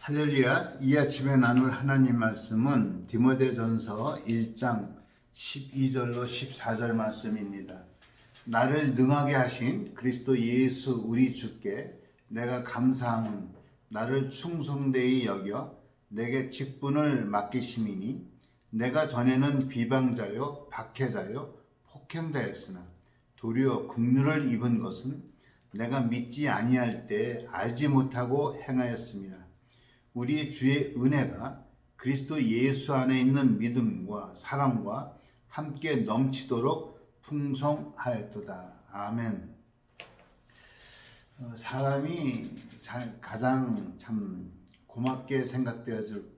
할렐루야. 이 아침에 나눌 하나님 말씀은 디모데전서 1장 12절로 14절 말씀입니다. 나를 능하게 하신 그리스도 예수 우리 주께 내가 감사함은 나를 충성되이 여겨 내게 직분을 맡기심이니 내가 전에는 비방자요 박해자요 폭행자였으나 도리어 긍휼을 입은 것은 내가 믿지 아니할 때 알지 못하고 행하였습니다. 우리 주의 은혜가 그리스도 예수 안에 있는 믿음과 사랑과 함께 넘치도록 풍성하였도다. 아멘. 사람이 가장 참 고맙게 생각되어질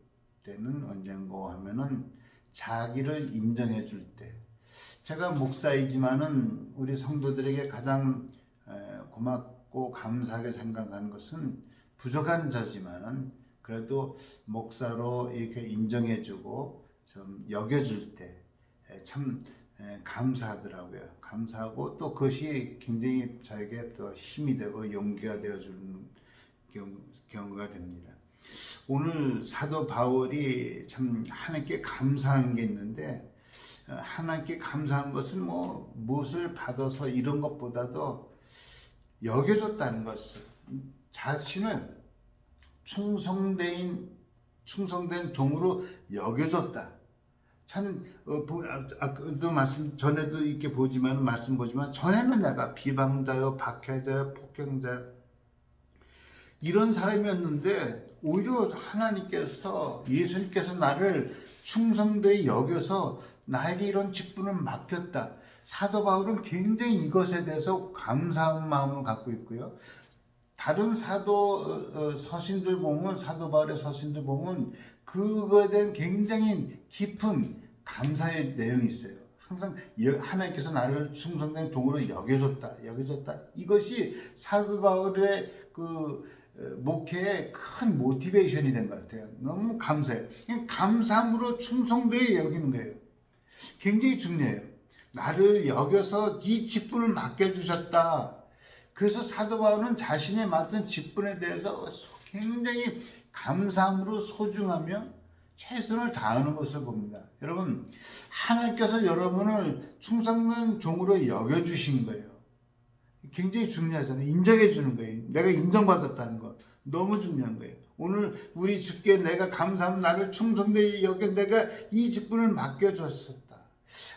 때는 언젠가 하면은 자기를 인정해 줄 때. 제가 목사이지만은 우리 성도들에게 가장 고맙고 감사하게 생각하는 것은 부족한 저지만은 그래도 목사로 이렇게 인정해주고 좀 여겨줄 때 참 감사하더라고요. 감사하고 또 그것이 굉장히 저에게 또 힘이 되고 용기가 되어주는 경우가 됩니다. 오늘 사도 바울이 참 하나님께 감사한 게 있는데 하나님께 감사한 것은 뭐 무엇을 받아서 이런 것보다도 여겨줬다는 것을 자신을 충성된 종으로 여겨줬다. 참 말씀 전에도 이렇게 말씀 보지만 전에는 내가 비방자요, 박해자요, 폭행자 이런 사람이었는데 오히려 하나님께서 예수님께서 나를 충성되이 여겨서 나에게 이런 직분을 맡겼다. 사도 바울은 굉장히 이것에 대해서 감사한 마음을 갖고 있고요. 다른 서신들 보면 사도 바울의 서신들 보면 그거에 대한 굉장히 깊은 감사의 내용이 있어요. 항상 하나님께서 나를 충성된 종으로 여겨줬다. 이것이 사도 바울의 그 목회의 큰 모티베이션이 된 것 같아요. 너무 감사해요. 감사함으로 충성되게 여기는 거예요. 굉장히 중요해요. 나를 여겨서 이 직분을 맡겨주셨다. 그래서 사도 바울은 자신의 맡은 직분에 대해서 굉장히 감사함으로 소중하며 최선을 다하는 것을 봅니다. 여러분, 하나님께서 여러분을 충성된 종으로 여겨주신 거예요. 굉장히 중요하잖아요. 인정해 주는 거예요. 내가 인정받았다는 것. 너무 중요한 거예요. 오늘 우리 주께 내가 감사하면 나를 충성되이 여겨 내가 이 직분을 맡겨줬었다.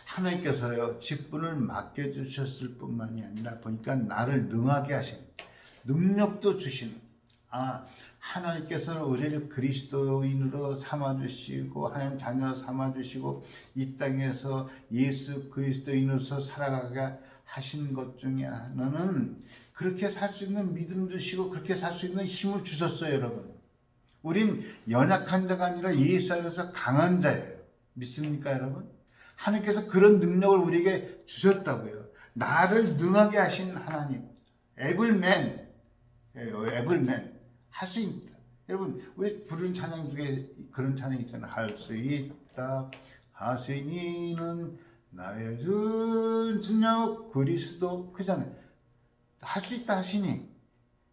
하나님께서요 직분을 맡겨주셨을 뿐만이 아니라 보니까 나를 능하게 하신 능력도 주시는 하나님께서는 우리를 그리스도인으로 삼아주시고 하나님 자녀 삼아주시고 이 땅에서 예수 그리스도인으로서 살아가게 하신 것 중에 하나는 그렇게 살 수 있는 믿음 주시고 그렇게 살 수 있는 힘을 주셨어요. 여러분, 우린 연약한 자가 아니라 예수 안에서 강한 자예요. 믿습니까 여러분? 하나님께서 그런 능력을 우리에게 주셨다고요. 나를 능하게 하신 하나님, 에블맨 할 수 있다. 여러분, 우리 부르는 찬양 중에 그런 찬양 있잖아요. 할 수 있다 하시니는 나의 전적 그리스도 그잖아요. 할 수 있다 하시니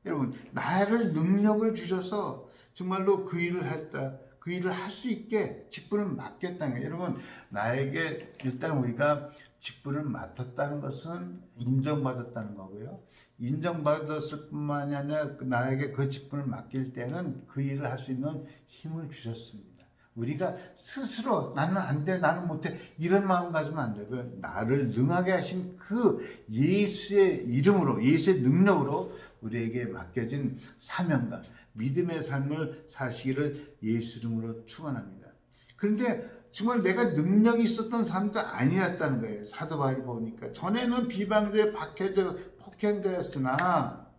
여러분 나를 능력을 주셔서 정말로 그 일을 했다. 그 일을 할 수 있게 직분을 맡겼다는 거예요. 여러분, 나에게 일단 우리가 직분을 맡았다는 것은 인정받았다는 거고요. 인정받았을 뿐만이 아니라 나에게 그 직분을 맡길 때는 그 일을 할 수 있는 힘을 주셨습니다. 우리가 스스로 나는 안 돼, 나는 못해 이런 마음 가지면 안 되고요. 나를 능하게 하신 그 예수의 이름으로, 예수의 능력으로 우리에게 맡겨진 사명감, 믿음의 삶을 사시기를 예수 이름으로 축원합니다. 그런데 정말 내가 능력이 있었던 사람도 아니었다는 거예요. 사도 바울이 보니까 전에는 비방자에 박해자 폭행자였으나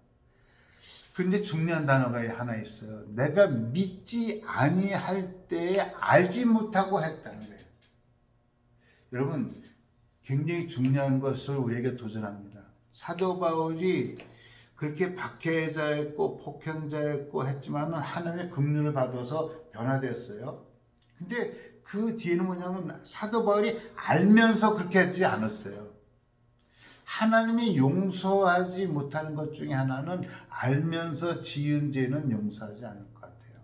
근데 중요한 단어가 하나 있어요. 내가 믿지 아니할 때에 알지 못하고 했다는 거예요. 여러분, 굉장히 중요한 것을 우리에게 도전합니다. 사도 바울이 그렇게 박해자였고 폭행자였고 했지만 하나님의 긍휼을 받아서 변화됐어요. 근데 그 뒤에는 뭐냐면 사도 바울이 알면서 그렇게 하지 않았어요. 하나님이 용서하지 못하는 것 중에 하나는 알면서 지은 죄는 용서하지 않을 것 같아요.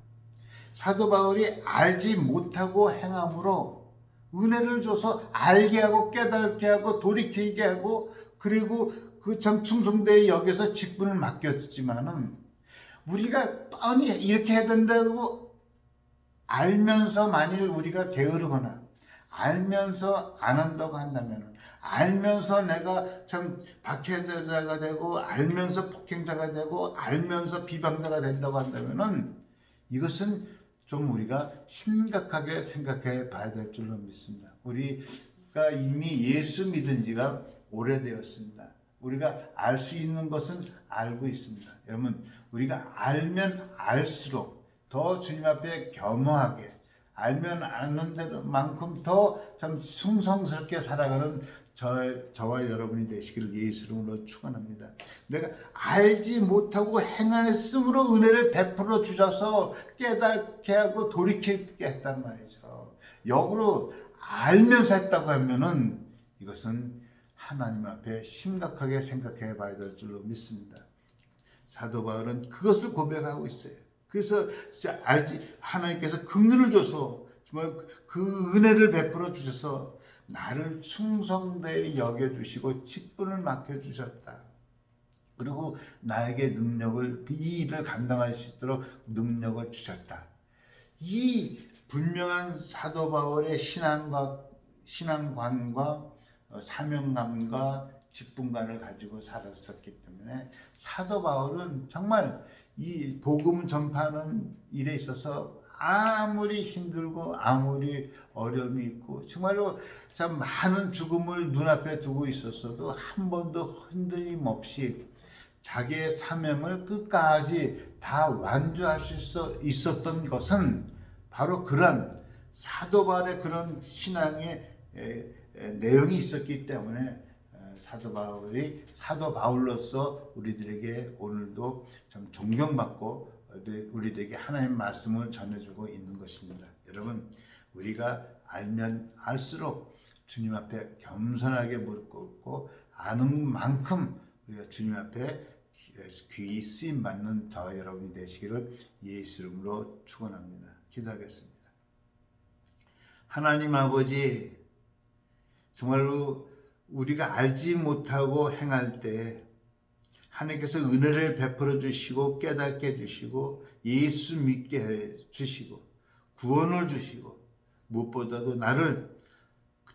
사도 바울이 알지 못하고 행함으로 은혜를 줘서 알게 하고 깨닫게 하고 돌이키게 하고 그리고 그 참 충성되이 여기서 직분을 맡겼지만은 우리가 뻔히 이렇게 해야 된다고 알면서 만일 우리가 게으르거나 알면서 안 한다고 한다면 알면서 내가 참 박해자가 되고 알면서 폭행자가 되고 알면서 비방자가 된다고 한다면은 이것은 좀 우리가 심각하게 생각해 봐야 될 줄로 믿습니다. 우리가 이미 예수 믿은 지가 오래되었습니다. 우리가 알 수 있는 것은 알고 있습니다. 여러분, 우리가 알면 알수록 더 주님 앞에 겸허하게 알면 아는 대로만큼 더 참 충성스럽게 살아가는 저와 여러분이 되시기를 예수 이름으로 축원합니다. 내가 알지 못하고 행하였으므로 은혜를 베풀어 주셔서 깨닫게 하고 돌이키게 했단 말이죠. 역으로 알면서 했다고 하면은 이것은 하나님 앞에 심각하게 생각해 봐야 될 줄로 믿습니다. 사도 바울은 그것을 고백하고 있어요. 그래서 알지 하나님께서 긍휼을 줘서 정말 그 은혜를 베풀어 주셔서 나를 충성되이 여겨주시고 직분을 맡겨주셨다. 그리고 나에게 능력을 이 일을 감당할 수 있도록 능력을 주셨다. 이 분명한 사도 바울의 신앙관과 사명감과 직분관을 가지고 살았었기 때문에 사도 바울은 정말 이 복음 전파하는 일에 있어서 아무리 힘들고 아무리 어려움이 있고 정말로 참 많은 죽음을 눈앞에 두고 있었어도 한 번도 흔들림 없이 자기의 사명을 끝까지 다 완주할 수 있었던 것은 바로 그런 사도 바울의 그런 신앙의 내용이 있었기 때문에 사도 바울로서 우리들에게 오늘도 참 존경받고 우리들에게 하나님의 말씀을 전해주고 있는 것입니다. 여러분, 우리가 알면 알수록 주님 앞에 겸손하게 무릎 꿇고 아는 만큼 우리가 주님 앞에 귀히 쓰임 받는 저 여러분이 되시기를 예수 이름으로 축원합니다. 기도하겠습니다. 하나님 아버지, 정말로 우리가 알지 못하고 행할 때 하나님께서 은혜를 베풀어 주시고 깨닫게 해주시고 예수 믿게 해주시고 구원을 주시고 무엇보다도 나를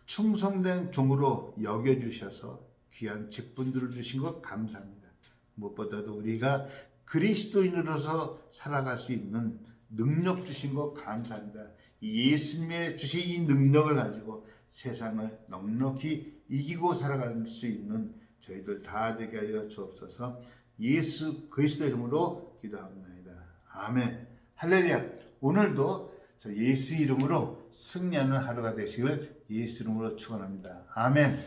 충성된 종으로 여겨주셔서 귀한 직분들을 주신 것 감사합니다. 무엇보다도 우리가 그리스도인으로서 살아갈 수 있는 능력 주신 것 감사합니다. 예수님의 주신 이 능력을 가지고 세상을 넉넉히 이기고 살아갈 수 있는 저희들 다 되게 하여 주옵소서. 예수 그리스도 이름으로 기도합니다. 아멘. 할렐루야. 오늘도 예수 이름으로 승리하는 하루가 되시길 예수 이름으로 축원합니다. 아멘.